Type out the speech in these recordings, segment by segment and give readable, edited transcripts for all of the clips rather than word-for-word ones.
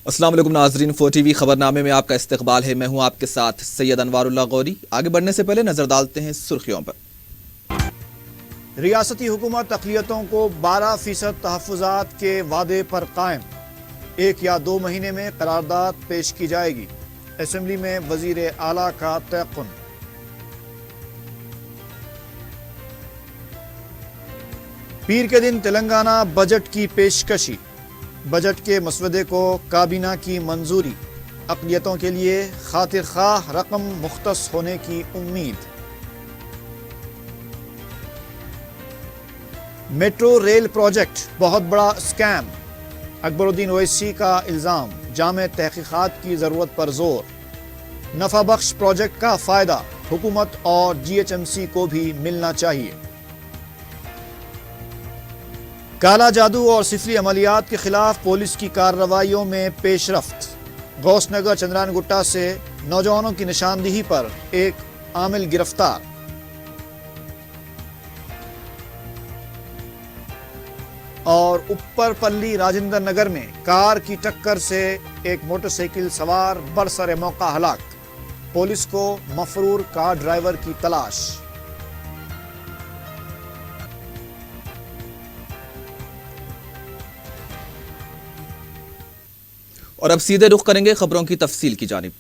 अस्सलाम वालेकुम नाजरीन, 4TV खबरनामे में आपका इस्तकबाल है। मैं हूं आपके साथ सैयद अनवारुल्लाह गौरी। आगे बढ़ने से पहले नजर डालते हैं सुर्खियों पर। रियासती हुकूमत अक़लियतों को 12% तहफ़्फ़ुज़ात के वादे पर कायम। 1 या 2 महीने में करारदाद पेश की जाएगी। असेंबली में वज़ीर आला का तयक़्क़ुन। पीर के दिन तेलंगाना बजट की पेशकशी। बजट के मसवदे को काबीना की मंजूरी। अक़लियतों के लिए खातिर ख़्वाह रकम मुख्तस होने की उम्मीद। मेट्रो रेल प्रोजेक्ट बहुत बड़ा स्कैम। अकबरुद्दीन ओवैसी का इल्ज़ाम। जामे तहक़ीक़ात की ज़रूरत पर ज़ोर। नफ़ा बख्श प्रोजेक्ट का फ़ायदा हुकूमत और GHMC को भी मिलना चाहिए। काला जादू और सिफरी अमलियात के खिलाफ पुलिस की कार्रवाइयों में पेशरफ्त। गौसनगर चंद्रान गुट्टा से नौजवानों की निशानदेही पर एक आमिल गिरफ्तार। और ऊपरपल्ली राजेंद्र नगर में कार की टक्कर से एक मोटरसाइकिल सवार बरसर मौका हलाक। पुलिस को मफरूर कार ड्राइवर की तलाश। और अब सीधे रुख करेंगे खबरों की तफसील की जानिब।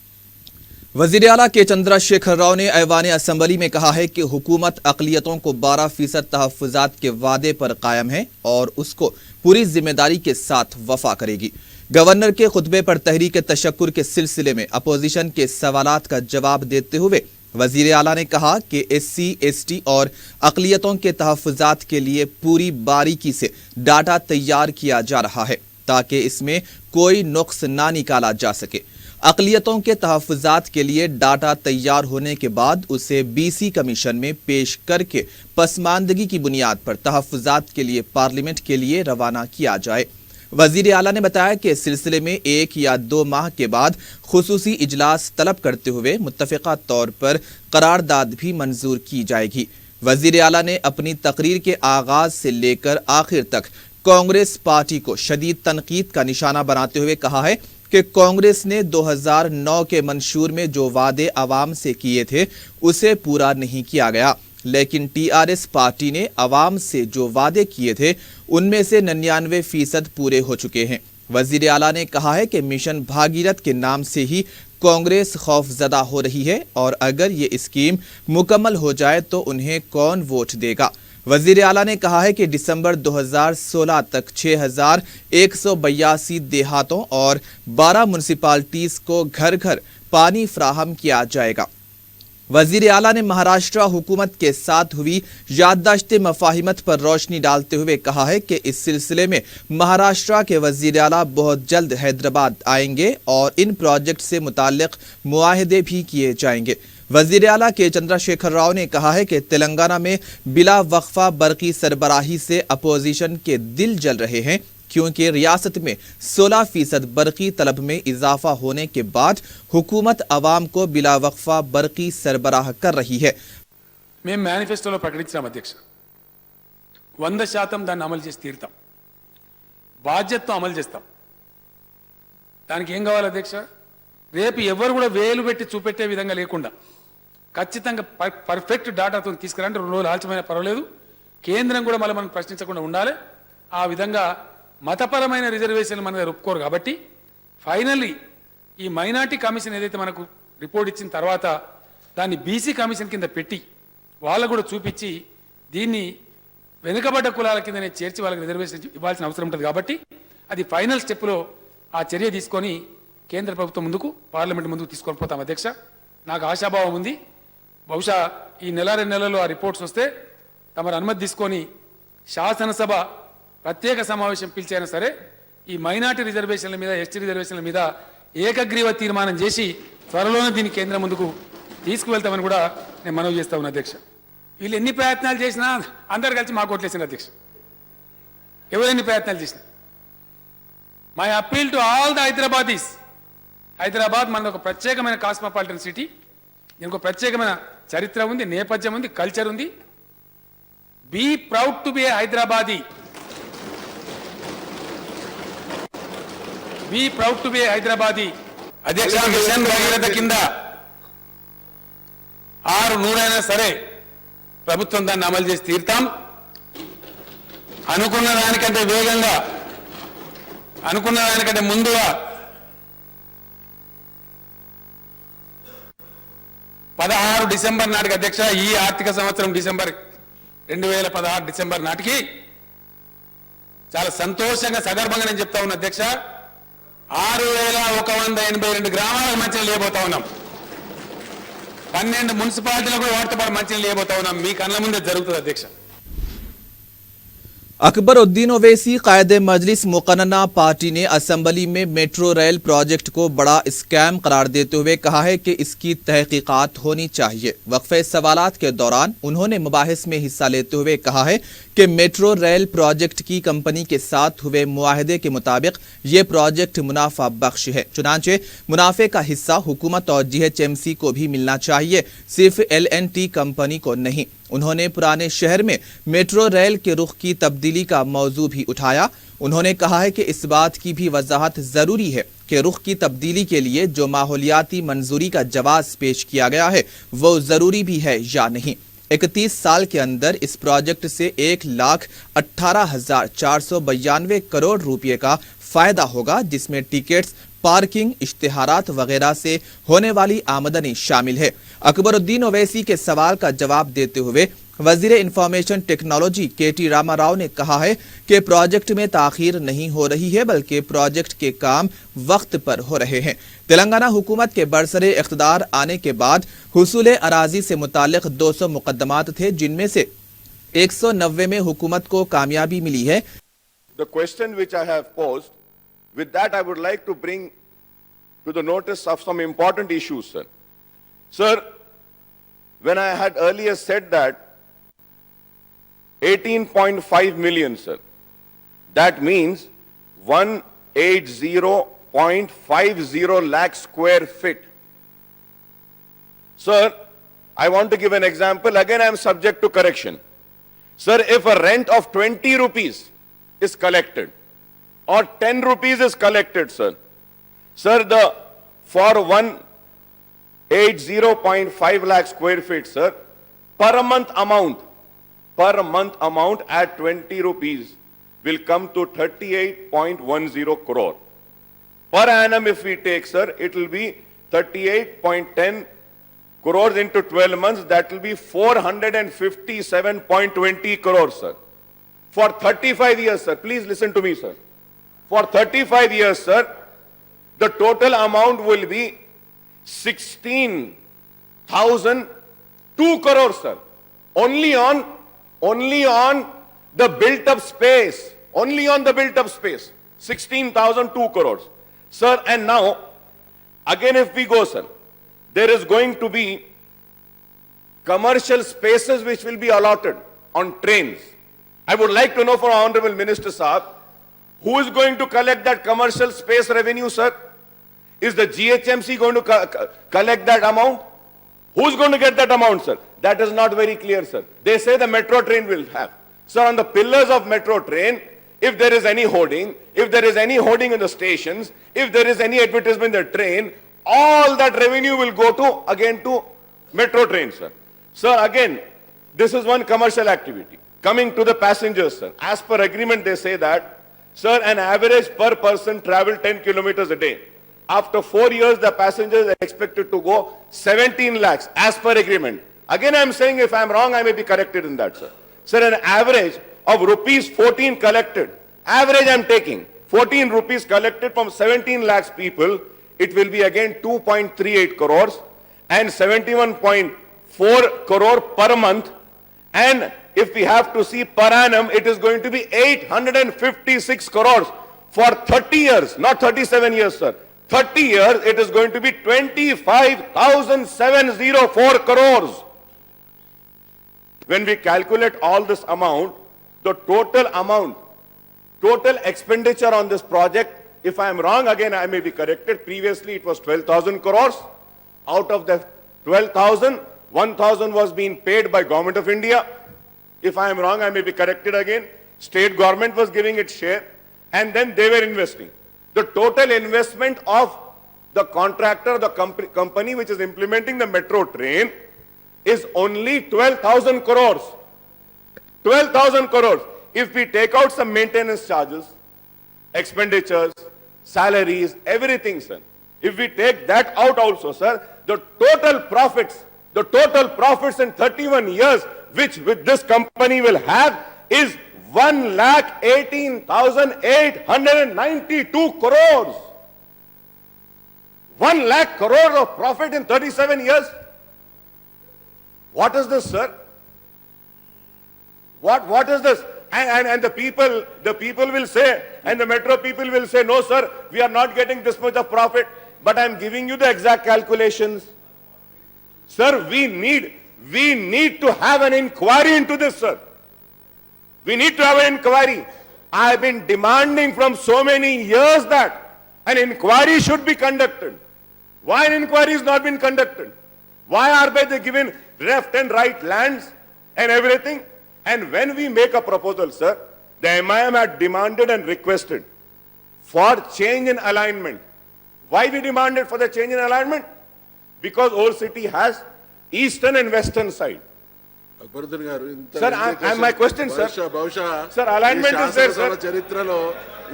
वज़ीर आला के चंद्रशेखर राव ने ऐवान असम्बली में कहा है कि हुकूमत अक़लियतों को 12% तहफ़्फ़ुज़ात के वादे पर कायम है और उसको पूरी जिम्मेदारी के साथ वफा करेगी। गवर्नर के खुतबे पर तहरीक तशक्कुर के सिलसिले में अपोजिशन के सवालात का जवाब देते हुए वज़ीर आला ने कहा कि SC, ST और अक़लियतों के तहफ़्फ़ुज़ात के लिए पूरी बारीकी से डाटा तैयार किया जा रहा है ताकि इसमें कोई नुक्स ना निकाला जा सके। अक़लियतों के तहफ़्फ़ुज़ात के लिए डाटा तैयार होने के बाद उसे BC कमीशन में पेश करके पसमानदगी की बुनियाद पर तहफ़्फ़ुज़ात के लिए पार्लियामेंट के लिए रवाना किया जाए। वज़ीर आला ने बताया कि इस सिलसिले में 1 या 2 माह के बाद खुसूसी इजलास तलब करते हुए मुत्तफ़िक़ा तौर पर करारदाद भी मंजूर की जाएगी। वज़ीर आला ने अपनी तकरीर के आगाज़ से लेकर आखिर तक कांग्रेस पार्टी को शदीद तनकीद का निशाना बनाते हुए कहा है कि कांग्रेस ने 2009 के मंशूर में जो वादे अवाम से किए थे उसे पूरा नहीं किया गया, लेकिन TRS पार्टी ने अवाम से जो वादे किए थे उनमें से 99% पूरे हो चुके हैं। वज़ीर आला ने कहा है कि मिशन भागीरथ के नाम से ही कांग्रेस खौफजदा हो रही है और अगर ये स्कीम मुकम्मल हो जाए तो उन्हें कौन वोट देगा। वज़ीर आला ने कहा है कि दिसंबर 2016 तक 6182 देहातों और 12 म्युनिसिपैलिटीज़ को घर घर पानी फराहम किया जाएगा। वज़ीर आला ने महाराष्ट्र हुकूमत के साथ हुई याददाश्त मफाहिमत पर रोशनी डालते हुए कहा है कि इस सिलसिले में महाराष्ट्र के वज़ीर आला बहुत जल्द हैदराबाद आएंगे और इन प्रोजेक्ट से मुताल्लिक़ मुआहदे भी किए जाएंगे। वज़ीर आला के चंद्रशेखर राव ने कहा है कि तेलंगाना में बिला वक्फा बरकी सरबराही से अपोजिशन के दिल जल रहे हैं क्योंकि रियासत में 16% बरकी तलब में इजाफा होने के बाद हुकूमत अवाम को बिला वक्फा बरकी सरबराह कर रही है। మేము మేనిఫెస్టోలో ప్రకటించాం అధ్యక్ష, 100% దాన్ని అమలు చేసి తీరుతాం, బాధ్యతతో అమలు చేస్తాం. దానికి ఏం కావాలి అధ్యక్ష? రేపు ఎవరు కూడా వేలు పెట్టి చూపెట్టే విధంగా లేకుండా ఖచ్చితంగా పర్ఫెక్ట్ డాటాతో తీసుకురంటే 2 రోజులు ఆలస్యమైనా పర్వాలేదు, కేంద్రం కూడా మళ్ళీ మనం ప్రశ్నించకుండా ఉండాలి. ఆ విధంగా మతపరమైన రిజర్వేషన్లు మన దగ్గర ఒప్పుకోరు కాబట్టి ఫైనల్లీ ఈ మైనార్టీ కమిషన్ ఏదైతే మనకు రిపోర్ట్ ఇచ్చిన తర్వాత దాన్ని BC కమిషన్ కింద పెట్టి వాళ్ళకు కూడా చూపించి దీన్ని వెనుకబడ్డ కులాల కిందనే చేర్చి వాళ్ళకి రిజర్వేషన్ ఇవ్వాల్సిన అవసరం ఉంటుంది కాబట్టి అది ఫైనల్ స్టెప్లో ఆ చర్య తీసుకొని కేంద్ర ప్రభుత్వం ముందుకు పార్లమెంట్ ముందుకు తీసుకొని పోతాం అధ్యక్ష. నాకు ఆశాభావం ఉంది, బహుశా ఈ నెల 2 నెలల్లో ఆ రిపోర్ట్స్ వస్తే తమరు అనుమతి తీసుకొని శాసనసభ ప్రత్యేక సమావేశం పిలిచైనా సరే ఈ మైనార్టీ రిజర్వేషన్ల మీద ST రిజర్వేషన్ల మీద ఏకగ్రీవ తీర్మానం చేసి త్వరలోనే దీన్ని కేంద్రం ముందుకు తీసుకువెళ్తామని కూడా నేను మనవి చేస్తా ఉన్నా అధ్యక్ష. వీళ్ళు ఎన్ని ప్రయత్నాలు చేసినా అందరు కలిసి మాకు ఓట్లేసిన అధ్యక్ష, ఎవరెన్ని ప్రయత్నాలు చేసినా. My appeal to all the Hyderabadis, Hyderabad మన ఒక ప్రత్యేకమైన కాస్మోపాలిటన్ సిటీ, దీనికి ఒక ప్రత్యేకమైన చరిత్ర ఉంది, నేపథ్యం ఉంది, కల్చర్ ఉంది. Be proud to be a Hyderabadi. Be proud to be Hyderabadi. అధ్యక్ష, మిషన్ భగీరథ కింద 600 సరే ప్రభుత్వం దాన్ని అమలు చేసి తీరుతాం. అనుకున్న దానికంటే వేగంగా, అనుకున్న దానికంటే ముందుగా 16 డిసెంబర్ నాటికి అధ్యక్ష, ఈ ఆర్థిక సంవత్సరం 2016 డిసెంబర్ నాటికి చాలా సంతోషంగా సగర్భంగా నేను చెప్తా ఉన్నా అధ్యక్ష, 6182 గ్రామాలకు మంచినీళ్ళు లేబోతా ఉన్నాం. 12 మున్సిపాలిటీలకు కూడా వాటితో పాటు మంచినీళ్ళు లేబోతా ఉన్నాం. మీ కళ్ళ ముందే జరుగుతుంది అధ్యక్ష. अकबरुद्दीन ओवैसी कायदे मजलिस मुकन्ना पार्टी ने असम्बली में मेट्रो रेल प्रोजेक्ट को बड़ा स्कैम करार देते हुए कहा है कि इसकी तहकीकात होनी चाहिए। वक्फे सवालात के दौरान उन्होंने मुबाहिस में हिस्सा लेते हुए कहा है कि मेट्रो रेल प्रोजेक्ट की कंपनी के साथ हुए मुआहदे के मुताबिक ये प्रोजेक्ट मुनाफा बख्श है, चुनांचे मुनाफे का हिस्सा हुकूमत और GHMC को भी मिलना चाहिए, सिर्फ LNT कंपनी को नहीं। उन्होंने पुराने शहर में मेट्रो रेल के रुख की तब्दीली का मौजू भी उठाया। उन्होंने कहा है कि इस बात की भी वजाहत जरूरी है कि रुख की तब्दीली के लिए जो माहौलियाती मंजूरी का जवाब पेश किया गया है वो जरूरी भी है या नहीं। 31 साल के अंदर इस प्रोजेक्ट से 1,18,492 करोड़ रुपए का फायदा होगा, जिसमें टिकट्स, पार्किंग, इश्तिहारात वगैरह से होने वाली आमदनी शामिल है। अकबरुद्दीन ओवैसी के सवाल का जवाब देते हुए वजीर इंफॉर्मेशन टेक्नोलॉजी KT रामाराव ने कहा है कि प्रोजेक्ट में ताखीर नहीं हो रही है, बल्कि प्रोजेक्ट के काम वक्त पर हो रहे हैं। तेलंगाना हुकूमत के बरसरे इख्तिदार आने के बाद हुसूल अराजी से मुतालिक 200 मुकदमात थे, जिनमें से 190 में हुकूमत को कामयाबी मिली है। The question which I have posed, with that I would like to bring to the notice of some important issues, sir. Sir, when I had earlier said that 18.5 million, sir, that means 180.50 lakh square feet. Sir, I want to give an example. Again, I am subject to correction. Sir, if a rent of 20 rupees is collected or 10 rupees is collected, sir, for 180.5 lakh square feet, sir, per month amount at 20 rupees will come to 38.10 crore. Per annum if we take, sir, it will be 38.10 crores into 12 months, that will be 457.20 crores, sir. For 35 years, sir, please listen to me, sir. For 35 years, sir, the total amount will be 16,002 crores, sir. Only on the built up space. Only on the built up space. 16,002 crores. Sir, and now, again if we go, sir, there is going to be commercial spaces which will be allotted on trains. I would like to know from Honorable Minister Saab, who is going to collect that commercial space revenue, sir? Is the GHMC going to collect that amount? Who's going to get that amount, sir? That is not very clear, sir. They say the metro train will have. Sir, on the pillars of metro train, if there is any hoarding, if there is any hoarding in the stations, if there is any advertisement in the train, all that revenue will go to, again, to metro train, sir. Sir, again, this is one commercial activity. Coming to the passengers, sir. As per agreement, they say that, sir, an average per person travel 10 kilometers a day. After 4 years, the passengers are expected to go 17 lakhs as per agreement. Again, I am saying if I am wrong, I may be corrected in that, sir. Sir, an average of rupees 14 collected, average I am taking, 14 rupees collected from 17 lakhs people, it will be again 2.38 crores and 71.4 crore per month. And if we have to see per annum, it is going to be 856 crores for 30 years, not 37 years, sir. 30 years, it is going to be 25,704 crores. When we calculate all this amount, the total expenditure on this project, if I am wrong, again I may be corrected. Previously it was 12,000 crores. Out of the 12,000, 1,000 was being paid by Government of India. If I am wrong, I may be corrected again. State government was giving its share and then they were investing. The total investment of the contractor, the company which is implementing the metro train is only 12,000 crores. 12,000 crores. If we take out some maintenance charges, expenditures, salaries, everything, sir. If we take that out also, sir, the total profits in 31 years which this company will have is 1,18,892 crores. 1 lakh crore of profit in 37 years. What is this, sir? What is this? And the people will say, and the metro people will say, no, sir, we are not getting this much of profit. But I am giving you the exact calculations. Sir, we need to have an inquiry into this, sir. We need to have an inquiry. I have been demanding from so many years that an inquiry should be conducted. Why an inquiry has not been conducted? Why are they given left and right lands and everything? And when we make a proposal, sir, the MIM had demanded and requested for change in alignment. Why we demanded for the change in alignment? Because Old City has eastern and western side. Akbaruddin గారు, ఇంత Sir, my question, sir. బహుశా Sir, alignment is there, sir. శాసనసభ చరిత్రలో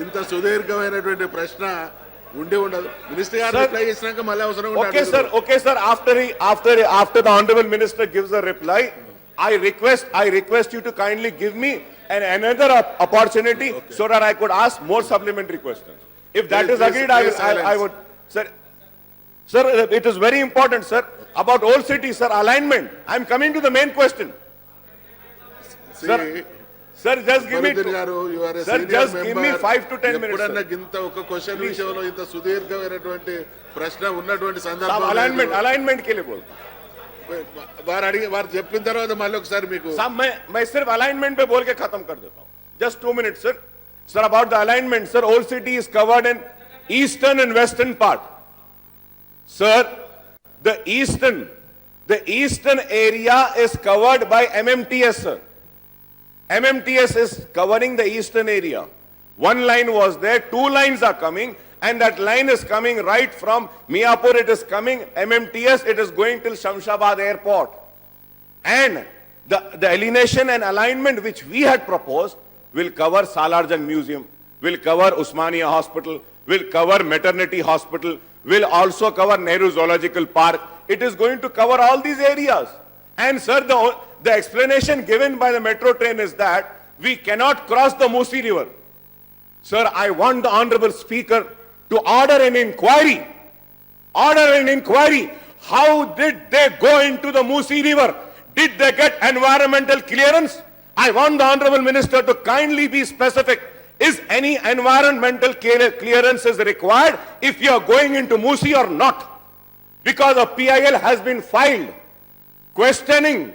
ఇంత సుదీర్ఘమైనటువంటి ప్రశ్న ఉండి ఉండదు. మినిస్టర్ గారు Sir, రిప్లై చేసినాక మళ్ళీ అవసరం Okay, sir. Okay, sir. After the honorable minister gives a reply, I request you to kindly give me another opportunity so that I could ask more supplementary questions. If that is agreed, I would, sir. Sir, it is very important, sir. About Old City, sir, alignment. I am coming to the main question. Sir, just give me, గారు, you are a sir, senior just give me member. 5 to 10 minutes. ఎప్పుడన్నా Sir. ఇంత ఒక question విషయంలో ఇంత సుదీర్ఘమైనటువంటి ప్రశ్న ఉన్నటువంటి Sir, సందర్భం alignment के लिए बोलता हूं. వారు చెప్పిన తర్వాత మళ్ళీ ఒకసారి మీకు साहब मैं सिर्फ अलाइनमेंट पे बोल के खत्म कर देता हूं. Just 2 minutes, sir. Sir, about the alignment, sir, Old City is covered in eastern and western part. Sir, the eastern area is covered by MMTS, sir. MMTS is covering the eastern area. One line was there, 2 lines are coming, and that line is coming right from Miapur, it is coming, MMTS, it is going till Shamshabad airport. And the alienation and alignment which we had proposed will cover Salarjung Museum, will cover Usmania Hospital, will cover Maternity Hospital, will also cover Nehru Zoological Park. It is going to cover all these areas. And sir, the explanation given by the metro train is that we cannot cross the Musi River. Sir, I want the Honorable Speaker to order an inquiry. Order an inquiry. How did they go into the Musi River? Did they get environmental clearance? I want the Honorable Minister to kindly be specific. Is any environmental clearance is required if you are going into Musi or not? Because a PIL has been filed questioning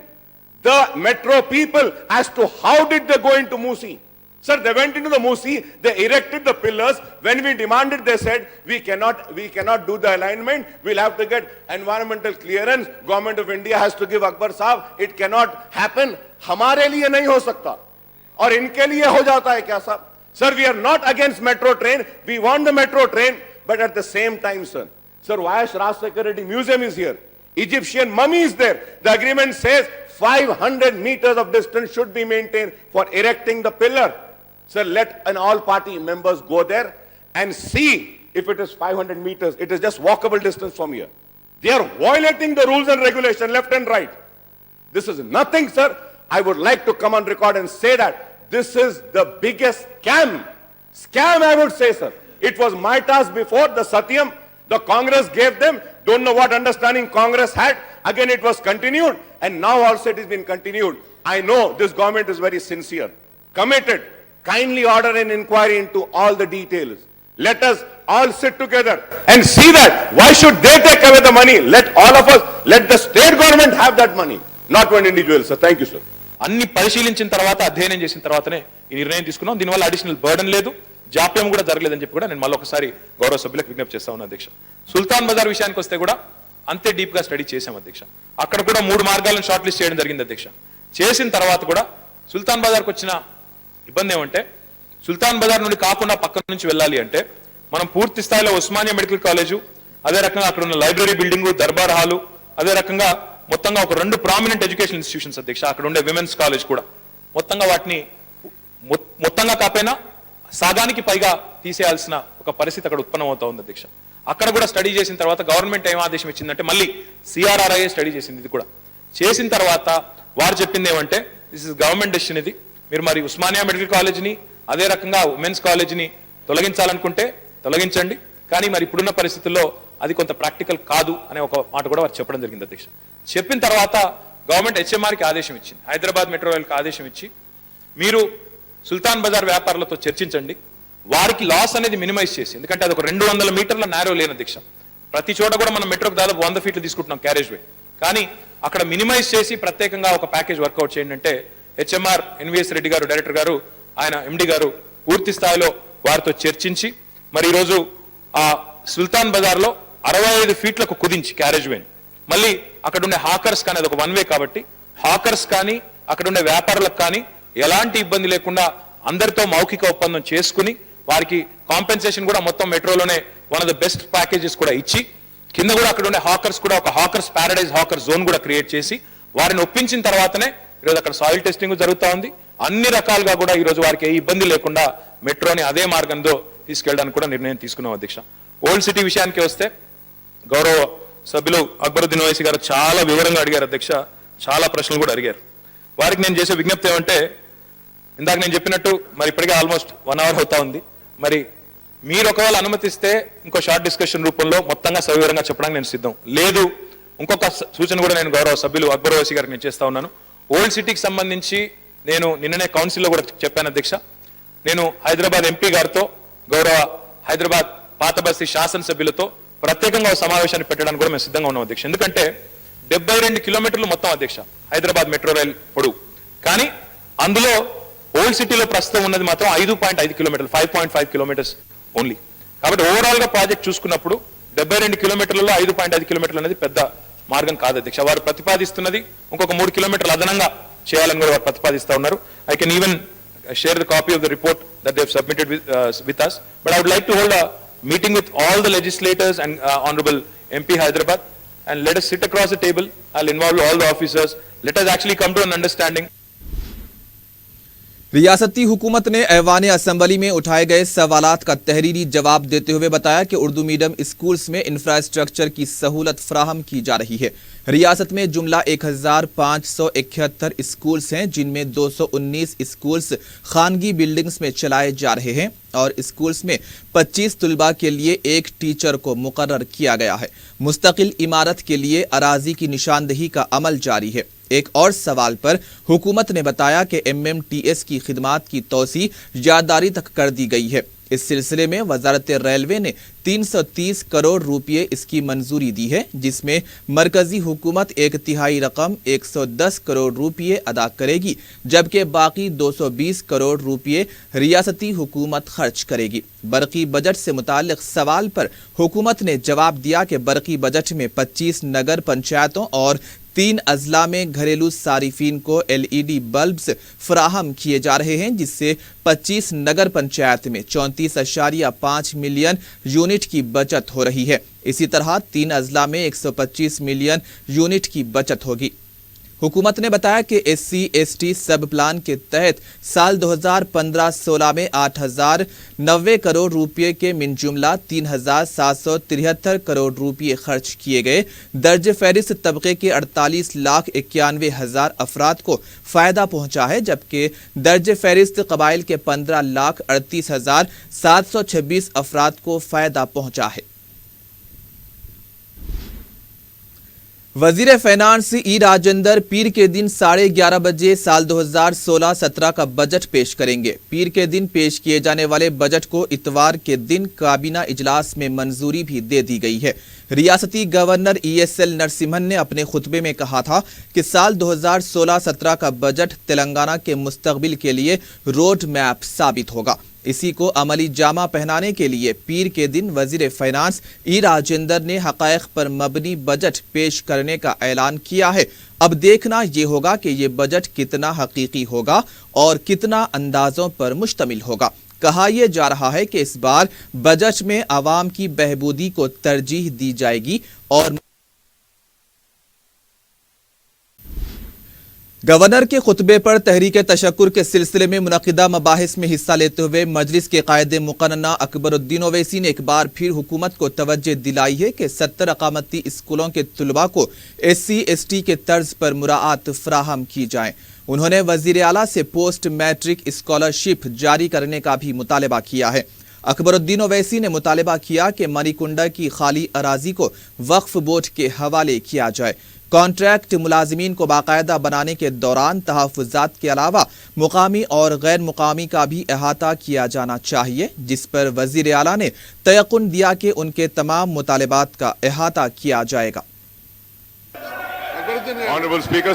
the metro people as to how did they go into Musi. Sir, they went into the Musi, they erected the pillars. When we demanded, they said, we cannot do the alignment. We'll have to get environmental clearance. Government of India has to give Akbar Sahab. It cannot happen. हमारे लिए नहीं हो सकता और इनके लिए हो जाता है क्या साहब? Sir, we are not against metro train. We want the metro train, but at the same time, sir, Vayash Raj Security Museum is here. Egyptian mummy is there. The agreement says 500 meters of distance should be maintained for erecting the pillar. Sir, let all party members go there and see if it is 500 meters. It is just walkable distance from here. They are violating the rules and regulation left and right. This is nothing, sir. I would like to come on record and say that this is the biggest scam. Scam, I would say, sir. It was my task before, the Satyam. The Congress gave them. Don't know what understanding Congress had. Again, it was continued. And now also it has been continued. I know this government is very sincere, committed. Kindly order an inquiry into all the details. Let us all sit together and see that. Why should they take away the money? Let all of us, let the state government have that money. Not one individual, sir. Thank you, sir. అన్ని పరిశీలించిన తర్వాత అధ్యయనం చేసిన తర్వాతనే ఈ నిర్ణయం తీసుకున్నాం. దీనివల్ల అడిషనల్ బర్డన్ లేదు, జాప్యం కూడా జరగలేదని చెప్పి కూడా నేను మళ్ళీ ఒకసారి గౌరవ సభ్యులకు విజ్ఞప్తి చేస్తా ఉన్నాను అధ్యక్ష. సుల్తాన్ బజార్ విషయానికి వస్తే కూడా అంతే డీప్ గా స్టడీ చేశాం అధ్యక్ష. అక్కడ కూడా 3 మార్గాలను షార్ట్ లిస్ట్ చేయడం జరిగింది అధ్యక్ష. చేసిన తర్వాత కూడా సుల్తాన్ బజార్కి వచ్చిన ఇబ్బంది ఏమంటే, సుల్తాన్ బజార్ నుండి కాకుండా పక్క నుంచి వెళ్ళాలి అంటే మనం పూర్తి స్థాయిలో ఉస్మానియా మెడికల్ కాలేజు, అదే రకంగా అక్కడ ఉన్న లైబ్రరీ బిల్డింగు, దర్బార్ హాలు, అదే రకంగా మొత్తంగా ఒక 2 ప్రామినెంట్ ఎడ్యుకేషన్ ఇన్స్టిట్యూషన్స్ అధ్యక్ష, అక్కడ ఉండే విమెన్స్ కాలేజ్ కూడా మొత్తంగా వాటిని మొత్తంగా కాకపోయినా సగానికి పైగా తీసేయాల్సిన ఒక పరిస్థితి అక్కడ ఉత్పన్నమవుతా ఉంది అధ్యక్ష. అక్కడ కూడా స్టడీ చేసిన తర్వాత గవర్నమెంట్ ఏం ఆదేశం ఇచ్చిందంటే మళ్ళీ CRRIA స్టడీ చేసింది. ఇది కూడా చేసిన తర్వాత వారు చెప్పింది ఏమంటే దిస్ ఇస్ గవర్నమెంట్ డెసిషన్, ఇది మీరు మరి ఉస్మానియా మెడికల్ కాలేజ్ని అదే రకంగా ఉమెన్స్ కాలేజ్ని తొలగించాలనుకుంటే తొలగించండి, కానీ మరి ఇప్పుడున్న పరిస్థితుల్లో అది కొంత ప్రాక్టికల్ కాదు అనే ఒక మాట కూడా వారు చెప్పడం జరిగింది అధ్యక్ష. చెప్పిన తర్వాత గవర్నమెంట్ HMRకి ఆదేశం ఇచ్చింది, హైదరాబాద్ మెట్రో రైల్కి ఆదేశం ఇచ్చి మీరు సుల్తాన్ బజార్ వ్యాపారులతో చర్చించండి, వారికి లాస్ అనేది మినిమైజ్ చేసి, ఎందుకంటే అది ఒక 200 మీటర్ల నేరో లేని అధ్యక్ష. ప్రతి చోట కూడా మనం మెట్రోకి దాదాపు 100 ఫీట్లు తీసుకుంటున్నాం క్యారేజ్ వే, కానీ అక్కడ మినిమైజ్ చేసి ప్రత్యేకంగా ఒక ప్యాకేజ్ వర్కౌట్ చేయండి అంటే HMR NVS రెడ్డి గారు డైరెక్టర్ గారు, ఆయన MD గారు పూర్తి స్థాయిలో వారితో చర్చించి మరి ఈరోజు ఆ సుల్తాన్ బజార్లో 65 ఫీట్లకు కుదించి క్యారేజ్ వేని మళ్ళీ అక్కడ ఉండే హాకర్స్ కానీ, అది ఒక 1 వే కాబట్టి హాకర్స్ కానీ అక్కడ ఉండే వ్యాపారులకు కానీ ఎలాంటి ఇబ్బంది లేకుండా అందరితో మౌఖిక ఒప్పందం చేసుకుని వారికి కాంపెన్సేషన్ కూడా మొత్తం మెట్రోలోనే one of the best packages కూడా ఇచ్చి కింద కూడా అక్కడ ఉండే హాకర్స్ కూడా ఒక హాకర్స్ ప్యారడైజ్ హాకర్ జోన్ కూడా క్రియేట్ చేసి వారిని ఒప్పించిన తర్వాతనే ఈరోజు అక్కడ సాయిల్ టెస్టింగ్ జరుగుతూ ఉంది. అన్ని రకాలుగా కూడా ఈరోజు వారికి ఏ ఇబ్బంది లేకుండా మెట్రోని అదే మార్గంలో తీసుకెళ్ళడానికి కూడా నిర్ణయం తీసుకున్నాం అధ్యక్ష. ఓల్డ్ సిటీ విషయానికి వస్తే గౌరవ సభ్యులు అక్బరుద్దీన్ ఓవైసీ గారు చాలా వివరంగా అడిగారు అధ్యక్ష, చాలా ప్రశ్నలు కూడా అడిగారు. వారికి నేను చేసే విజ్ఞప్తి ఏమంటే ఇందాక నేను చెప్పినట్టు మరి ఇప్పటికే ఆల్మోస్ట్ 1 అవర్ అవుతా ఉంది, మరి మీరు ఒకవేళ అనుమతిస్తే ఇంకో షార్ట్ డిస్కషన్ రూపంలో మొత్తంగా సవివరంగా చెప్పడానికి నేను సిద్ధం. లేదు ఇంకొక సూచన కూడా నేను గౌరవ సభ్యులు అక్బర్ ఓవైసీ గారికి నేను చేస్తా ఉన్నాను. ఓల్డ్ సిటీకి సంబంధించి నేను నిన్ననే కౌన్సిల్లో కూడా చెప్పాను అధ్యక్ష, నేను హైదరాబాద్ MP గారితో గౌరవ హైదరాబాద్ పాత బస్తీ శాసనసభ్యులతో ప్రత్యేకంగా సమావేశాన్ని పెట్టడానికి కూడా మేము సిద్ధంగా ఉన్నాం అధ్యక్ష. ఎందుకంటే 72 కిలోమీటర్లు మొత్తం అధ్యక్ష హైదరాబాద్ మెట్రో రైల్ పొడవు, కానీ అందులో ఓల్డ్ సిటీలో ప్రస్తుతం ఉన్నది మాత్రం 5.5 కిలోమీటర్లు, 5.5 కిలోమీటర్స్ ఓన్లీ. కాబట్టి ఓవరాల్ గా ప్రాజెక్ట్ చూసుకున్నప్పుడు 72 కిలోమీటర్లలో 5.5 కిలోమీటర్లు అనేది పెద్ద మార్గం కాదు అధ్యక్ష. వారు ప్రతిపాదిస్తున్నది ఇంకొక 3 కిలోమీటర్లు అదనంగా చేయాలని కూడా వారు ప్రతిపాదిస్తా ఉన్నారు. I can even share the copy of the report that they have submitted with us, but I would like to hold a meeting with all the legislators and honorable MP Hyderabad, and let us sit across the table. I'll involve all the officers. Let us actually come to an understanding. रियासती हुकूमत ने ऐवान assembly में उठाए गए सवालात का तहरीरी जवाब देते हुए बताया कि उर्दू मीडियम स्कूल्स में इंफ्रास्ट्रक्चर की सहूलत फ्राहम की जा रही है। रियासत में जुमला 1571 स्कूल्स हैं, जिनमें 219 स्कूल्स खानगी बिल्डिंग्स में चलाए जा रहे हैं और स्कूल्स में 25 तलबा के लिए एक टीचर को मुकर्रर किया गया है। मुस्तकिल इमारत के लिए अराजी की निशानदही का अमल जारी है। एक और सवाल पर हुकूमत ने बताया कि MMTS की खिदमात की तोसी यादारी तक कर दी गई है। इस सिलसिले में वजारत रेलवे ने 330 करोड़ रुपये इसकी मंजूरी दी है, जिसमें मरकजी हुकूमत 1/3 रकम 110 करोड़ रुपये अदा करेगी, जबकि बाकी 220 करोड़ रुपये रियासती हुकूमत खर्च करेगी। बरकी बजट से मुताल्लिक सवाल पर हुकूमत ने जवाब दिया कि बरकी बजट में 25 नगर पंचायतों और 3 अजला में घरेलू सारिफीन को LED बल्ब्स फराहम किए जा रहे हैं, जिससे 25 नगर पंचायत में 34.5 मिलियन यूनिट की बचत हो रही है। इसी तरह 3 अजला में 125 मिलियन यूनिट की बचत होगी। हुकूमत ने बताया कि SC/ST सब प्लान के तहत साल 2015-16 में 8,090 करोड़ रुपये के मिन जुमला 3,773 करोड़ रुपये खर्च किए गए। दर्ज फहरिस्त तबके के 48,91,000 अफराद को फ़ायदा पहुंचा है, जबकि दर्ज फहरिस्त कबाइल के 15,38,726 अफराद को फ़ायदा पहुंचा है। वजीर फाइनेंस ई राजेंद्र पीर के दिन 11:30 बजे साल 2016-17 का बजट पेश करेंगे। पीर के दिन पेश किए जाने वाले बजट को इतवार के दिन काबीना इजलास में मंजूरी भी दे दी गई है। रियासती गवर्नर ESL नरसिम्हन ने अपने खुतबे में कहा था कि साल 2016-17 का बजट तेलंगाना के मुस्तकबिल के लिए रोड मैप साबित होगा। इसी को अमली जामा पहनाने के लिए पीर के दिन वजीर फाइनेंस ई राजेंद्र ने हक़ाइक़ पर मबनी बजट पेश करने का ऐलान किया है। अब देखना ये होगा कि ये बजट कितना हकीकी होगा और कितना अंदाजों पर मुश्तमिल होगा। कहा यह जा रहा है कि इस बार बजट में आवाम की बहबूदी को तरजीह दी जाएगी और गवर्नर के खुतबे पर तहरीक तशक्कुर के सिलसिले में मुनक़िदा मबाहिस में हिस्सा लेते हुए मजलिस के कायदे मुक़न्ना अकबरुद्दीन ओवैसी ने एक बार फिर हुकूमत को तवज्जो दिलाई है कि 70 अक़ामती स्कूलों के तलबा को SC/ST के तर्ज पर मुराआत फराहम की जाए। उन्होंने वज़ीर आला से पोस्ट मैट्रिक स्कॉलरशिप जारी करने का भी मुतालबा किया है। अकबरुद्दीन ओवैसी ने मुतालबा किया कि मणिकुंडा की खाली अराजी को वक्फ बोर्ड के हवाले किया जाए। कॉन्ट्रैक्ट मुलाजिमीन को बाकायदा बनाने के दौरान तहफ़्फ़ुज़ात के अलावा मुकामी और गैर मुकामी का भी अहाता किया जाना चाहिए, जिस पर वज़ीर आला ने तयक़ुन दिया कि उनके तमाम मुतालबात का अहाता किया जाएगा। ऑनरेबल स्पीकर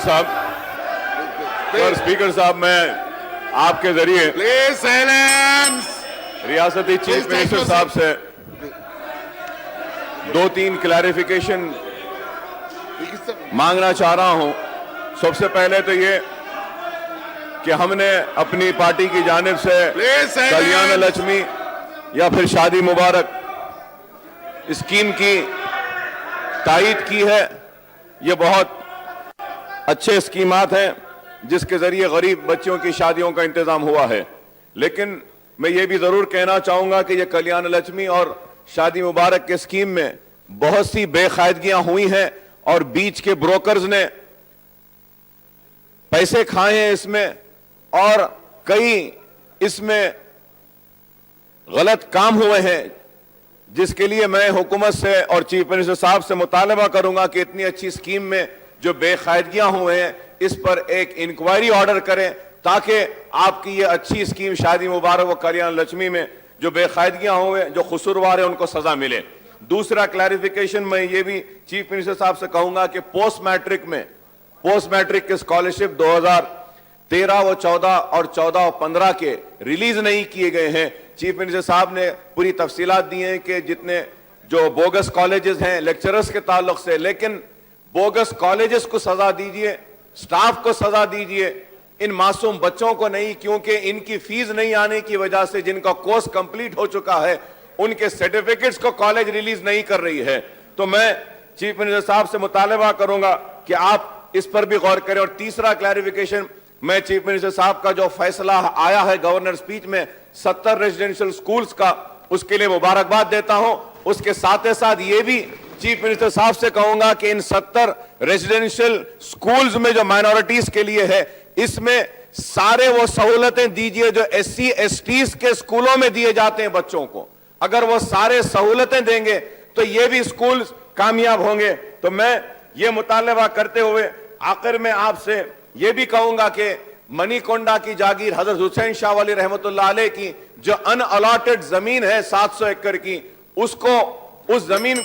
साहब, मैं आपके जरिए प्लीज साइलेंस। रियासती चीफ मिनिस्टर साहब से 2-3 क्लैरिफिकेशन मांगना चाह रहा हूं। सबसे पहले तो ये कि हमने अपनी पार्टी की जानिब से कल्याण लक्ष्मी या फिर शादी मुबारक स्कीम की तायीद की है। ये बहुत अच्छे स्कीमात हैं जिसके जरिए गरीब बच्चों की शादियों का इंतजाम हुआ है। लेकिन मैं ये भी जरूर कहना चाहूंगा कि ये कल्याण लक्ष्मी और शादी मुबारक के स्कीम में बहुत सी बेकायदगियां हुई हैं और बीच के ब्रोकर्स ने पैसे खाए हैं इसमें, और कई इसमें गलत काम हुए हैं, जिसके लिए मैं हुकूमत से और चीफ मिनिस्टर साहब से मुतालबा करूंगा कि इतनी अच्छी स्कीम में जो बेकायदगियां हुए हैं इस पर एक इंक्वायरी ऑर्डर करें, ताकि आपकी ये अच्छी स्कीम शादी मुबारक व कल्याण लक्ष्मी में जो बेकायदगियां हुए, जो कसूरवार है, उनको सजा मिले। दूसरा क्लैरिफिकेशन मैं ये भी चीफ मिनिस्टर साहब से कहूंगा कि पोस्ट मैट्रिक के स्कॉलरशिप 2013 व 14 और 14 व 15 के रिलीज नहीं किए गए हैं। चीफ मिनिस्टर साहब ने पूरी तफसीलात दी हैं कि जितने जो बोगस कॉलेजेस हैं लेक्चरर्स के ताल्लुक से, लेकिन बोगस कॉलेजेस को सजा दीजिए, स्टाफ को सजा दीजिए, इन मासूम बच्चों को नहीं, क्योंकि इनकी फीस नहीं आने की वजह से जिनका कोर्स कंप्लीट हो चुका है उनके सर्टिफिकेट्स को कॉलेज रिलीज नहीं कर रही है। तो मैं चीफ मिनिस्टर साहब से मुतालबा करूंगा कि आप इस पर भी गौर करें। और तीसरा क्लैरिफिकेशन, मैं चीफ मिनिस्टर साहब का जो फैसला आया है गवर्नर स्पीच में 70 रेजिडेंशियल स्कूल्स का, उसके लिए मुबारकबाद देता हूं। उसके साथ ही साथ ये भी चीफ मिनिस्टर साहब से कहूंगा कि इन 70 रेजिडेंशियल स्कूल्स में जो माइनॉरिटीज के लिए है, इसमें सारे वो सहूलतें दीजिए जो SC/ST के स्कूलों में दिए जाते हैं बच्चों को। अगर वो सारे सहूलतें देंगे तो ये भी स्कूल कामयाब होंगे। तो मैं ये मुतालबा करते हुए आखिर में आपसे ये भी कहूंगा कि मणिकोंडा की जागीर हजरत हुसैन शाह वली रहमतुल्लाह अलैह की जो अनअलॉटेड जमीन है 700 एकड़ की, उस जमीन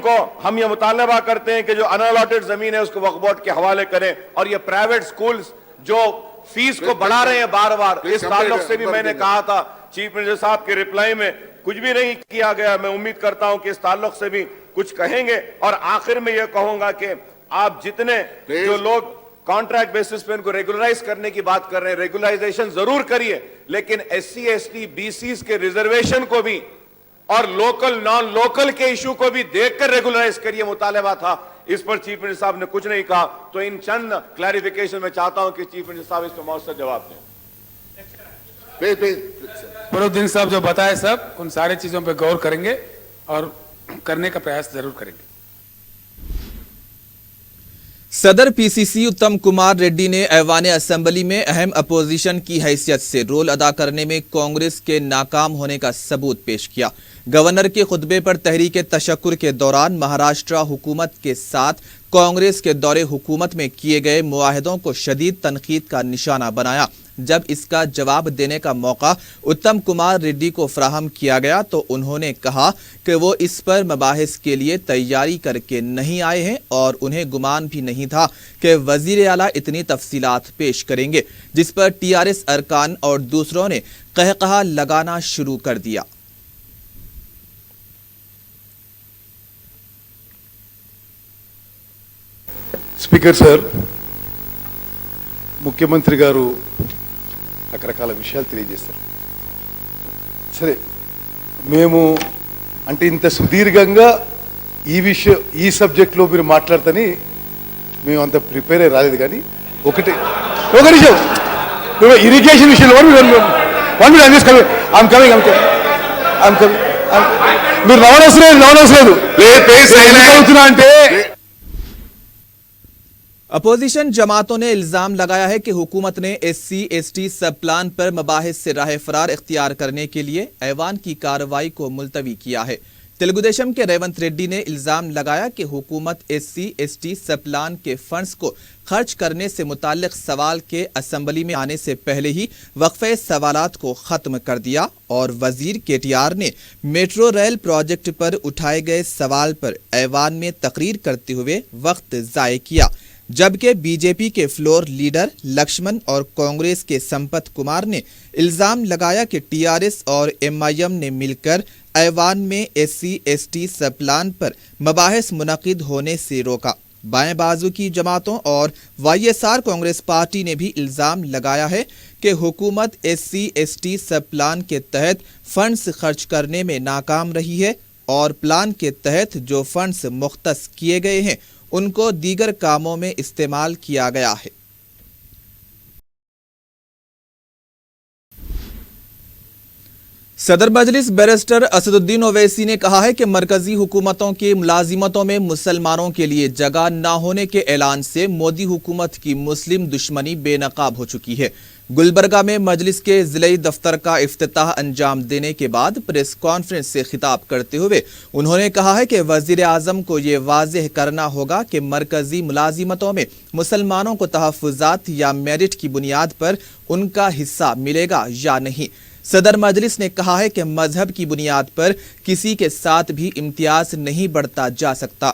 को हम ये मुतालबा करते हैं कि जो अनअलॉटेड जमीन है उसको वक्फ बोर्ड के हवाले करें। और ये प्राइवेट स्कूल्स जो फीस को बढ़ा रहे हैं बार बार, इस ताल्लुक से भी मैंने कहा था, चीफ मिनिस्टर साहब के रिप्लाई में कुछ भी नहीं किया गया। मैं उम्मीद करता हूं कि इस ताल्लुक से भी कुछ कहेंगे। और आखिर में यह कहूंगा कि आप जितने जो लोग कॉन्ट्रैक्ट बेसिस पे इनको रेगुलराइज करने की बात कर रहे हैं, रेगुलराइजेशन जरूर करिए, लेकिन SC/ST BCs के रिजर्वेशन को भी और लोकल नॉन लोकल के इशू को भी देखकर रेगुलराइज करिए, मुतालबा था। इस पर चीफ मिनिस्टर साहब ने कुछ नहीं कहा। तो इन चंद क्लैरिफिकेशन में चाहता हूं कि चीफ मिनिस्टर साहब इस पर मौसर जवाब दें। फरुद्दीन साहब जो बताए सब उन सारी चीजों पे गौर करेंगे और करने का प्रयास जरूर करेंगे। सदर PCC उत्तम कुमार रेड्डी ने ऐवान असेंबली में अहम अपोजिशन की हैसियत से रोल अदा करने में कांग्रेस के नाकाम होने का सबूत पेश किया। गवर्नर के खुतबे पर तहरीक तशक्कुर के दौरान महाराष्ट्र हुकूमत के साथ कांग्रेस के दौरे हुकूमत में किए गए मुआहदों को शदीद तनकीद का निशाना बनाया। जब इसका जवाब देने का मौका उत्तम कुमार रेड्डी को फराहम किया गया तो उन्होंने कहा कि वो इस पर मबाहिस के लिए तैयारी करके नहीं आए हैं और उन्हें गुमान भी नहीं था कि वजीर आला इतनी तफसीलात पेश करेंगे, जिस पर TRS अरकान और दूसरों ने कहकहा लगाना शुरू कर दिया। స్పీకర్ సార్, ముఖ్యమంత్రి గారు రకరకాల విషయాలు తెలియజేస్తారు. సరే, మేము అంటే ఇంత సుదీర్ఘంగా ఈ సబ్జెక్ట్లో మీరు మాట్లాడతని మేము అంత ప్రిపేర్ అయ్యి రాలేదు. కానీ ఒక నిమిషం, ఇరిగేషన్ విషయంలో మీరు నవనవసరం లేదు అంటే अपोजिशन जमातों ने इल्जाम लगाया है कि हुकूमत ने SC/ST सब प्लान पर मबाहिस से राह फरार इख्तियार करने के लिए ऐवान की कार्रवाई को मुलतवी किया है। तेलुगुदेशम के रेवंत रेड्डी ने इल्जाम लगाया कि हुकूमत SC/ST सब प्लान के फंड्स को खर्च करने से मुताल्लिक सवाल के असेंबली में आने से पहले ही वक्फे सवालात को ख़त्म कर दिया और वजीर KTR ने मेट्रो रेल प्रोजेक्ट पर उठाए गए सवाल पर ऐवान में तकरीर करते हुए वक्त ज़ाय किया। जबकि बीजेपी के फ्लोर लीडर लक्ष्मण और कांग्रेस के संपत कुमार ने इल्जाम लगाया कि TRS और MIM ने मिलकर ऐवान में SC/ST सब प्लान पर मबाहिस मुनक़िद होने से रोका। बाएं बाजू की जमातों और YSR कांग्रेस पार्टी ने भी इल्जाम लगाया है कि हुकूमत SC/ST सब प्लान के तहत फंड्स खर्च करने में नाकाम रही है और प्लान के तहत जो फंड्स मुख्तस किए गए हैं उनको दीगर कामों में इस्तेमाल किया गया है। सदर मजलिस बैरिस्टर असदुद्दीन ओवैसी ने कहा है कि मरकजी हुकूमतों की मुलाजिमतों में मुसलमानों के लिए जगह न होने के ऐलान से मोदी हुकूमत की मुस्लिम दुश्मनी बेनकाब हो चुकी है। गुलबर्गा में मजलिस के ज़िले दफ्तर का इफ्तिताह अंजाम देने के बाद प्रेस कॉन्फ्रेंस से खिताब करते हुए उन्होंने कहा है कि वज़ीर आज़म को ये वाज़ेह करना होगा कि मरकजी मुलाजिमतों में मुसलमानों को तहफ़्फ़ुज़ात या मेरिट की बुनियाद पर उनका हिस्सा मिलेगा या नहीं। सदर मजलिस ने कहा है कि मजहब की बुनियाद पर किसी के साथ भी इम्तियाज नहीं बढ़ता जा सकता।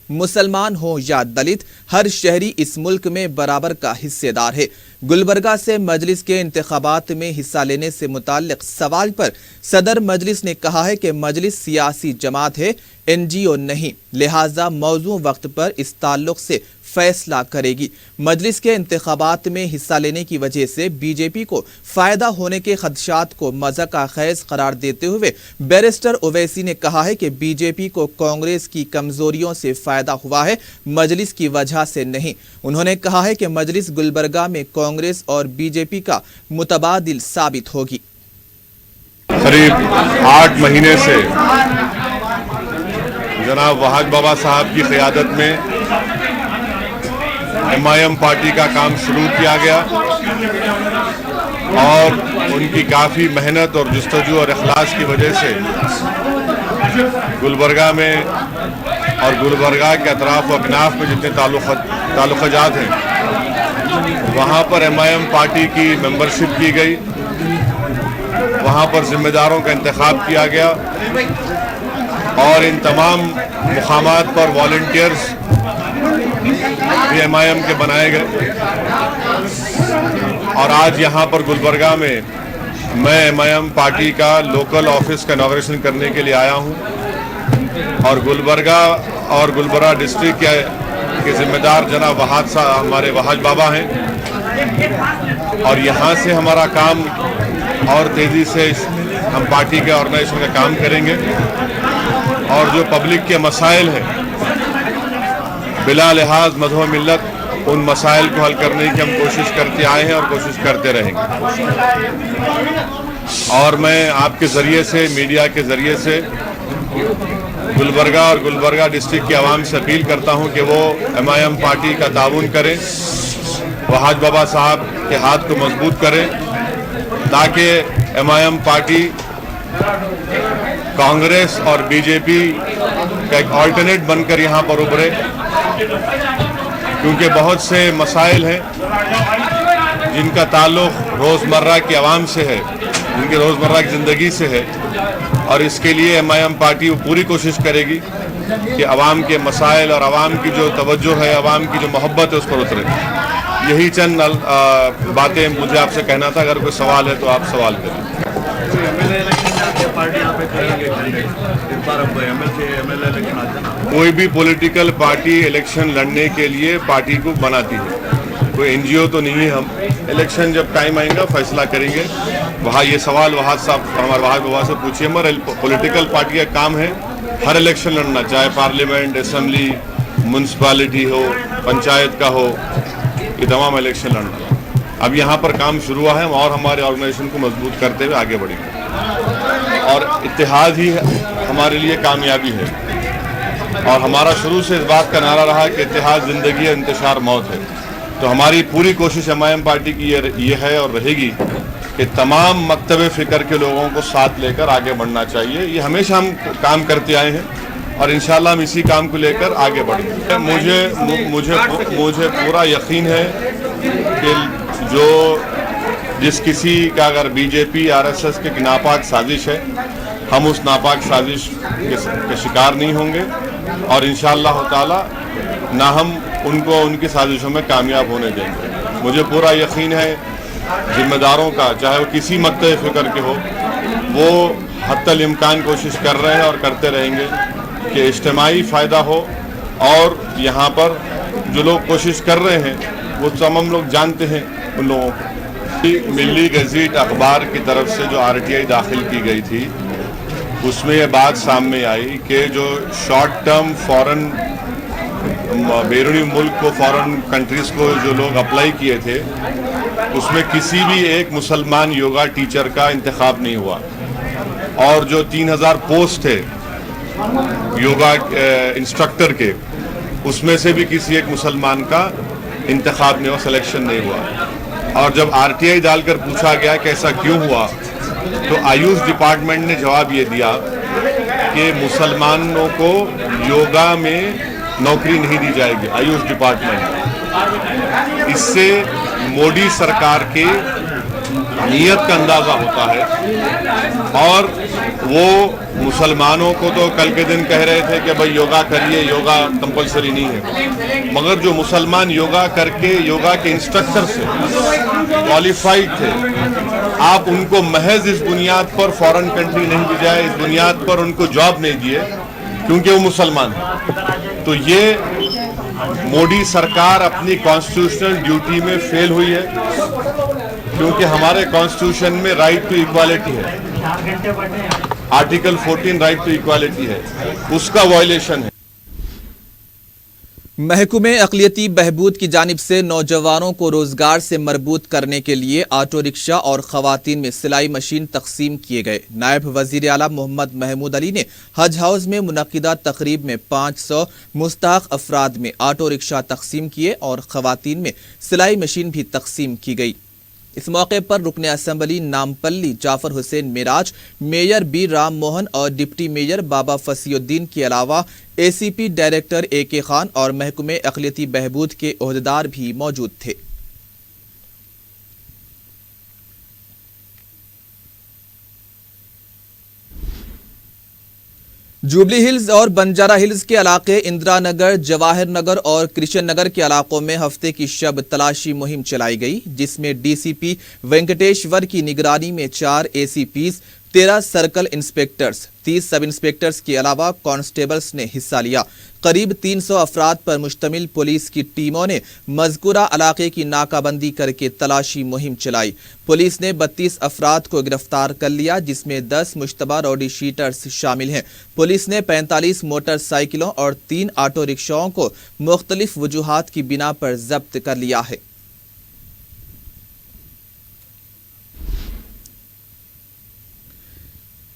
मुसलमान हो या दलित, हर शहरी इस मुल्क में बराबर का हिस्सेदार है। गुलबर्गा से मजलिस के इंतखाबात में हिस्सा लेने से मुताल्लिक सवाल पर सदर मजलिस ने कहा है कि मजलिस सियासी जमात है, NGO नहीं, लिहाजा मौजू वक्त पर इस ताल्लुक से फैसला करेगी। मजलिस के इंतखाबात में हिस्सा लेने की वजह से बीजेपी को फायदा होने के खदशात को मज़ाक़ ख़ैज़ करार देते हुए बैरिस्टर ओवैसी ने कहा है कि बीजेपी को कांग्रेस की कमज़ोरियों से फ़ायदा हुआ है, मजलिस की वजह से नहीं। उन्होंने कहा है कि मजलिस गुलबर्गा में कांग्रेस और बीजेपी का मुतबादिल साबित होगी। करीब 8 महीने से जनाब वहाज बाबा साहब की क़यादत में MIM पार्टी का काम शुरू किया गया और उनकी काफ़ी मेहनत और जुस्तजू और इखलास की वजह से गुलबर्गा में और गुलबर्गा के अतराफ व अकनाफ में जितने ताल्लुक़ात हैं वहाँ पर MIM पार्टी की मेंबरशिप की गई, वहाँ पर ज़िम्मेदारों का इंतखाब किया गया और इन तमाम मुकामात पर वॉलंटियर्स भी MIM के बनाए गए और आज यहाँ पर गुलबर्गा में मैं MIM पार्टी का लोकल ऑफिस का इनॉग्रेशन करने के लिए आया हूँ और गुलबर्गा डिस्ट्रिक्ट के ज़िम्मेदार जनाब वहाज साहब हमारे वहाज बाबा हैं और यहाँ से हमारा काम और तेज़ी से हम पार्टी के ऑर्गेनाइजेशन का काम करेंगे और जो पब्लिक के मसाइल हैं बिला लिहाज मज़हब मिल्लत उन मसाइल को हल करने की हम कोशिश करते आए हैं और कोशिश करते रहेंगे। और मैं आपके ज़रिए से, मीडिया के ज़रिए से गुलबर्गा और गुलबर्गा डिस्ट्रिक्ट की आवाम से अपील करता हूं कि वो MIM पार्टी का ताउन करें, वहाज बाबा साहब के हाथ को मजबूत करें ताकि MIM पार्टी कांग्रेस और बीजेपी का एक ऑल्टरनेट बनकर यहाँ पर उभरे, क्योंकि बहुत से मसाइल हैं जिनका ताल्लुक़ रोज़मर्रा की आवाम से है, जिनकी रोज़मर्रा की ज़िंदगी से है और इसके लिए MIM पार्टी वो पूरी कोशिश करेगी कि आवाम के मसाइल और आवाम की जो तवज्जो है, आवाम की जो मोहब्बत है उस पर उतरे। यही चंद बातें मुझे आपसे कहना था। अगर कोई सवाल है तो आप सवाल करें। कोई भी पॉलिटिकल पार्टी इलेक्शन लड़ने के लिए पार्टी को बनाती है, कोई एनजीओ तो नहीं है हम। इलेक्शन जब टाइम आएगा फैसला करेंगे। वहाँ ये सवाल वहाँ साहब हमारे वहाँ से पूछिए। हमारे पॉलिटिकल पार्टी का काम है हर इलेक्शन लड़ना, चाहे पार्लियामेंट, असेंबली, म्यूनसिपालिटी हो, पंचायत का हो, ये तमाम इलेक्शन लड़ना। अब यहाँ पर काम शुरू हुआ है और हमारे ऑर्गेनाइजेशन को मजबूत करते हुए आगे बढ़ेंगे और इत्तेहाद ही हमारे लिए कामयाबी है। और हमारा शुरू से इस बात का नारा रहा कि इत्तेहाद जिंदगी है, इंतशार मौत है। तो हमारी पूरी कोशिश एमआईएम पार्टी की ये है और रहेगी कि तमाम मकतब फ़िक्र के लोगों को साथ लेकर आगे बढ़ना चाहिए। ये हमेशा हम काम करते आए हैं और इंशाल्लाह हम इसी काम को लेकर आगे बढ़ेंगे। मुझे पूरा यकीन है कि जिस किसी का अगर बीजेपी आरएसएस की नापाक साजिश है, हम उस नापाक साजिश के शिकार नहीं होंगे और इंशाअल्लाह ताला ना हम उनको उनकी साजिशों में कामयाब होने देंगे। मुझे पूरा यकीन है जिम्मेदारों का, चाहे वो किसी मकतब फ़िक्र के हो, वो हत्तल इम्कान कोशिश कर रहे हैं और करते रहेंगे कि इज्तिमाई फ़ायदा हो। और यहाँ पर जो लोग कोशिश कर रहे हैं वो तमाम लोग जानते हैं उन लोगों को। मिली गज़ीट अखबार की तरफ से जो आरटीआई दाखिल की गई थी उसमें ये बात सामने आई कि जो शॉर्ट टर्म फॉरेन बैरूनी मुल्क को, फॉरेन कंट्रीज़ को जो लोग अप्लाई किए थे उसमें किसी भी एक मुसलमान योगा टीचर का इंतखाब नहीं हुआ। और जो 3000 पोस्ट थे योगा इंस्ट्रक्टर के, उसमें से भी किसी एक मुसलमान का इंतखाब नहीं हुआ, सिलेक्शन नहीं हुआ। और जब आरटीआई डालकर पूछा गया कि ऐसा क्यों हुआ, तो आयुष डिपार्टमेंट ने जवाब ये दिया कि मुसलमानों को योगा में नौकरी नहीं दी जाएगी। आयुष डिपार्टमेंट, इससे मोदी सरकार के नीयत का अंदाजा होता है। और वो मुसलमानों को तो कल के दिन कह रहे थे कि भाई योगा करिए, योगा कंपलसरी नहीं है, मगर जो मुसलमान योगा करके योगा के इंस्ट्रक्टर से क्वालिफाइड थे, आप उनको महज इस बुनियाद पर फॉरेन कंट्री नहीं दी जाए, इस बुनियाद पर उनको जॉब नहीं दिए क्योंकि वो मुसलमान है। तो ये मोदी सरकार अपनी कॉन्स्टिट्यूशनल ड्यूटी में फेल हुई है, क्योंकि हमारे कॉन्स्टिट्यूशन में राइट टू इक्वालिटी है, आर्टिकल 14 राइट टू इक्वालिटी है, उसका वायलेशन है। महकमे अक़लियती बहबूद की जानिब से नौजवानों को रोजगार से मरबूत करने के लिए ऑटो रिक्शा और खवातीन में सिलाई मशीन तकसीम किए गए। नायब वज़ीर आला मोहम्मद महमूद अली ने हज हाउस में मुनक़िदा तकरीब में 500 मुस्तहक़ अफराद में ऑटो रिक्शा तकसीम किए और खवातीन में सिलाई मशीन भी तकसीम की गई। इस मौके पर रुकन assembly Nampally Jafar Hussain Meraj, mayor B Ram Mohan और डिप्टी मेयर बाबा फसीउद्दीन के अलावा एसीपी डायरेक्टर AK खान और महकमे अक़लियती बहबूद के ओहदेदार भी मौजूद थे। जुबली हिल्स और बंजारा हिल्स के इलाके इंदिरा नगर, जवाहर नगर और कृष्ण नगर के इलाकों में हफ्ते की शब तलाशी मुहिम चलाई गई, जिसमें DCP वेंकटेश्वर की निगरानी में 4 ACPs, 13 सर्कल इंस्पेक्टर्स, 30 सब इंस्पेक्टर्स के अलावा कांस्टेबल्स ने हिस्सा लिया। करीब 300 अफराद पर मुश्तमिल पुलिस की टीमों ने मज़कूरा इलाके की नाकाबंदी करके तलाशी मुहिम चलाई। पुलिस ने 32 अफराद को गिरफ्तार कर लिया, जिसमें 10 मुश्तबा रौडी शीटर्स शामिल हैं। पुलिस ने 45 मोटरसाइकिलों और 3 ऑटो रिक्शाओं को मुख्तलिफ वजूहात की बिना पर जब्त कर लिया है।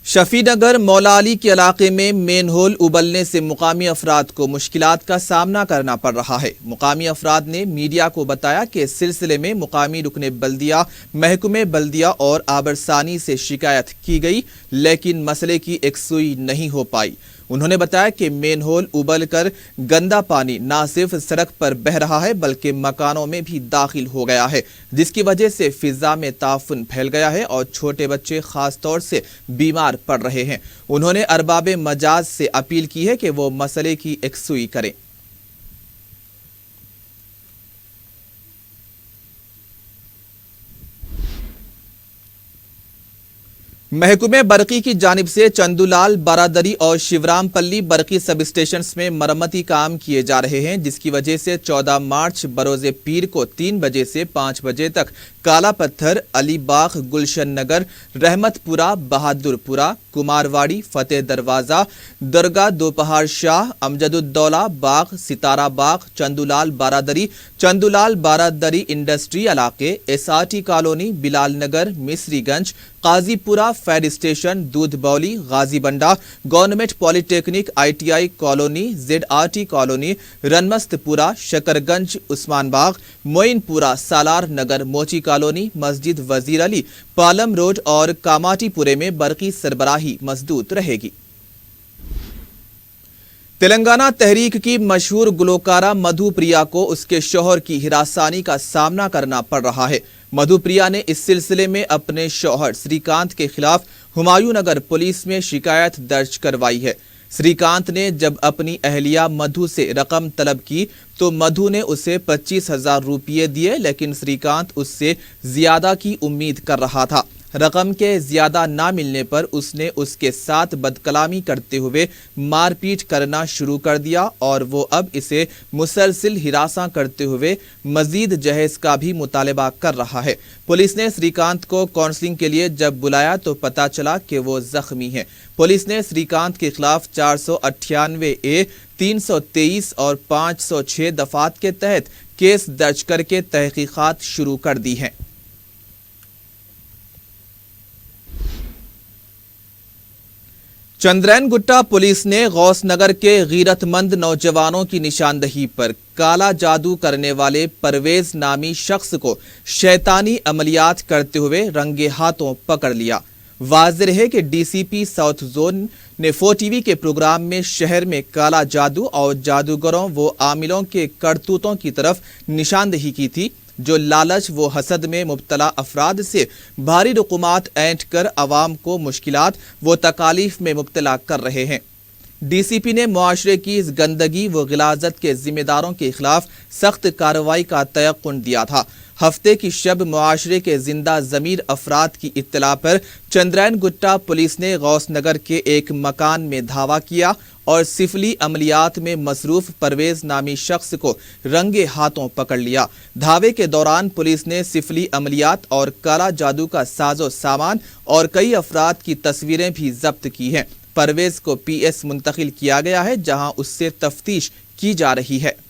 शफीनगर मौला अली के इलाके में मेन होल उबलने से मुकामी अफराद को मुश्किलात का सामना करना पड़ रहा है। मुकामी अफराद ने मीडिया को बताया कि इस सिलसिले में मुकामी रुकने बल्दिया, महकमे बल्दिया और आबरसानी से शिकायत की गई, लेकिन मसले की एकसुई नहीं हो पाई। उन्होंने बताया कि मेन होल उबल कर गंदा पानी न सिर्फ सड़क पर बह रहा है बल्कि मकानों में भी दाखिल हो गया है, जिसकी वजह से फिजा में ताफुन फैल गया है और छोटे बच्चे खास तौर से बीमार पड़ रहे हैं। उन्होंने अरबाब मजाज से अपील की है कि वो मसले की एकसुई करें। महकमे बरकी की जानिब से चंदूलाल, बारादरी और शिवरामपल्ली बरकी सब स्टेशंस में मरम्मती काम किए जा रहे हैं, जिसकी वजह से 14 मार्च बरोज़े पीर को 3 बजे से 5 बजे तक काला पत्थर, अलीबाग, गुलशन नगर, रहमतपुरा, बहादुरपुरा, कुमारवाड़ी, फतेह दरवाजा, दरगाह दोपहर शाह, अमजदुद्दौला बाग, सितारा बाग, चंदूलाल बारादरी इंडस्ट्री इलाके, SRT colony, Bilal Nagar, Misriganj, Kazipura, fire station, Doodh Bowli, Ghazibanda, government polytechnic, ITI colony, ZRT colony, Ranmastpura, Shakarganj, Usman Bagh, Moinpura, Salar Nagar, Mochi colony, मस्जिद वजीर अली, पालम रोड और कामाटीपुरे में बरकी सरबराही मजबूत रहेगी। तेलंगाना तहरीक की मशहूर गुलकारा मधुप्रिया को उसके शौहर की हिरासानी का सामना करना पड़ रहा है। मधुप्रिया ने इस सिलसिले में अपने शौहर श्रीकांत के खिलाफ हुमायूं नगर पुलिस में शिकायत दर्ज करवाई है। श्रीकांत ने जब अपनी अहलिया मधु से रकम तलब की तो मधु ने उसे 25,000 रुपये दिए, लेकिन श्रीकांत उससे ज्यादा की उम्मीद कर रहा था। रकम के ज्यादा ना मिलने पर उसने उसके साथ बदकलामी करते हुए मारपीट करना शुरू कर दिया और वो अब इसे मुसलसिल हिरासा करते हुए मजीद जहेज का भी मुतालबा कर रहा है। पुलिस ने श्रीकांत को काउंसलिंग के लिए जब बुलाया तो पता चला कि वो जख्मी है। पुलिस ने श्रीकांत के खिलाफ 498A, 323 और 506 दफात के तहत केस दर्ज करके तहकीकात शुरू कर दी हैं। चंद्रैन गुट्टा पुलिस ने गौस नगर के गीरतमंद नौजवानों की निशानदही पर काला जादू करने वाले परवेज नामी शख्स को शैतानी अमलियात करते हुए रंगे हाथों पकड़ लिया। वाज़ेह है कि DCP साउथ जोन ने 4TV के प्रोग्राम में शहर में काला जादू और जादूगरों व आमिलों के करतूतों की तरफ निशानदही की थी, जो लालच व हसद में मुब्तला अफराद से भारी रकूमात ऐंठ कर अवाम को मुश्किलात व तकालीफ में मुब्तला कर रहे हैं। DCP ने मुआशरे की इस गंदगी व गिलाजत के जिम्मेदारों के खिलाफ सख्त कार्रवाई का तयक्कुन दिया था। हफ्ते की शब मुआशरे के जिंदा जमीर अफराद की इत्तला पर चंद्रैन गुट्टा पुलिस ने गौस नगर के एक मकान में धावा किया और सिफली अमलियात में मसरूफ परवेज नामी शख्स को रंगे हाथों पकड़ लिया। धावे के दौरान पुलिस ने सिफली अमलियात और काला जादू का साजो सामान और कई अफराद की तस्वीरें भी जब्त की हैं। परवेज को PS मुंतकिल किया गया है, जहां उससे तफ्तीश की जा रही है।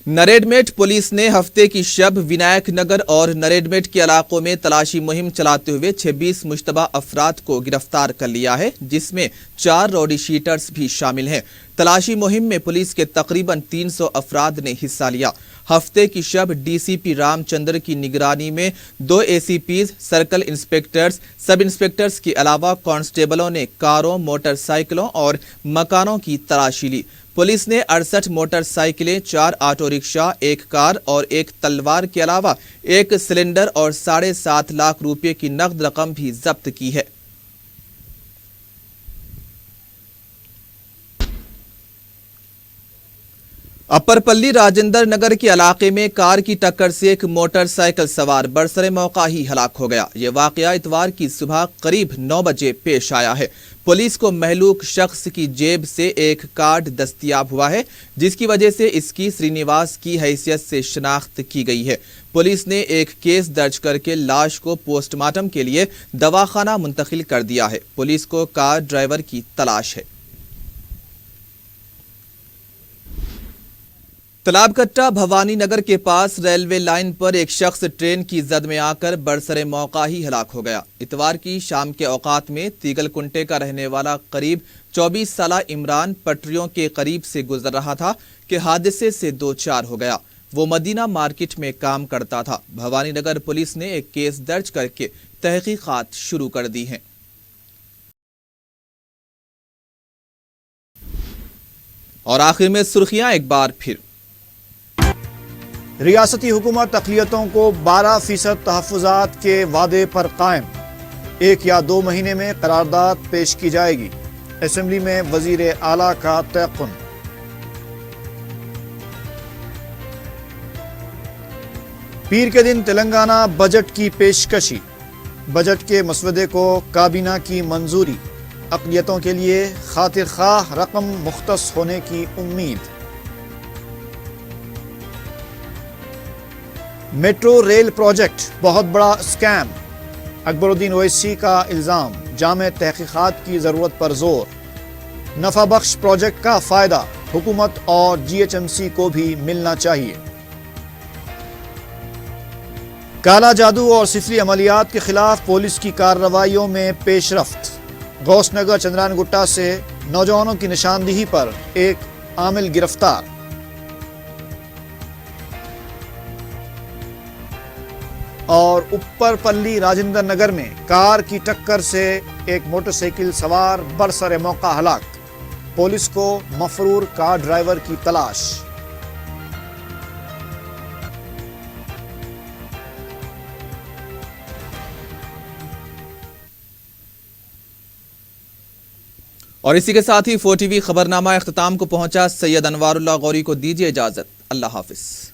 नरेडमेट पुलिस ने हफ्ते की शब विनायक नगर और नरेडमेट के इलाकों में तलाशी मुहिम चलाते हुए 26 मुश्तबा अफराद को गिरफ्तार कर लिया है, जिसमें 4 रौडी शीटर्स भी शामिल हैं। तलाशी मुहिम में पुलिस के तकरीबन 300 अफराद ने हिस्सा लिया। हफ्ते की शब DCP रामचंद्र की निगरानी में 2 ACPs, सर्कल इंस्पेक्टर्स, सब इंस्पेक्टर्स के अलावा कांस्टेबलों ने कारों, मोटरसाइकिलों और मकानों की तलाशी ली। पुलिस ने 68 मोटरसाइकिलें, 4 ऑटो रिक्शा, 1 कार और 1 तलवार के अलावा 1 सिलेंडर और 7.5 लाख रुपए की नकद रकम भी जब्त की है। अपरपल्ली राजेंद्र नगर के इलाके में कार की टक्कर से एक मोटरसाइकिल सवार बरसरे मौका ही हलाक हो गया। यह वाकया इतवार की सुबह करीब 9 बजे पेश आया है। पुलिस को महलूक शख्स की जेब से एक कार्ड दस्तयाब हुआ है, जिसकी वजह से इसकी श्रीनिवास की हैसियत से शनाख्त की गई है। पुलिस ने एक केस दर्ज करके लाश को पोस्टमार्टम के लिए दवाखाना मुंतकिल कर दिया है। पुलिस को कार ड्राइवर की तलाश है। तलाबकट्टा भवानी नगर के पास रेलवे लाइन पर एक शख्स ट्रेन की जद में आकर बरसरे मौका ही हलाक हो गया। इतवार की शाम के औकात में तीगल कुंटे का रहने वाला करीब 24 साला इमरान पटरियों के करीब से गुजर रहा था कि हादसे से दो चार हो गया। वो मदीना मार्केट में काम करता था। भवानी नगर पुलिस ने एक केस दर्ज करके तहकीकात शुरू कर दी हैं। और आखिर में सुर्खियां एक बार फिर। रियासती हुकूमत अक़लियतों को 12% तहफ़्फ़ुज़ात के वादे पर कायम। 1 या 2 महीने में करारदाद पेश की जाएगी। असेंबली में वज़ीर आला का तयक़्क़ुन। پیر کے دن تلنگانہ بجٹ کی پیشکشی، بجٹ کے مسودے کو کابینہ کی منظوری، اقلیتوں کے لیے خاطر خواہ رقم مختص ہونے کی امید۔ میٹرو ریل پروجیکٹ بہت بڑا اسکیم، اکبر الدین اویسی کا الزام، جامع تحقیقات کی ضرورت پر زور۔ نفع بخش پروجیکٹ کا فائدہ حکومت اور جی ایچ ایم سی کو بھی ملنا چاہیے۔ کالا جادو اور سفری عملیات کے خلاف پولیس کی کارروائیوں میں پیش رفت۔ گوس نگر چندران گٹا سے نوجوانوں کی نشاندہی پر ایک عامل گرفتار۔ اور اوپر پلی راجندر نگر میں کار کی ٹکر سے ایک موٹر سائیکل سوار برسر موقع ہلاک، پولیس کو مفرور کار ڈرائیور کی تلاش۔ اور اسی کے ساتھ ہی 4 ٹی وی خبرنامہ اختتام کو پہنچا۔ سید انوار اللہ غوری کو دیجیے اجازت، اللہ حافظ۔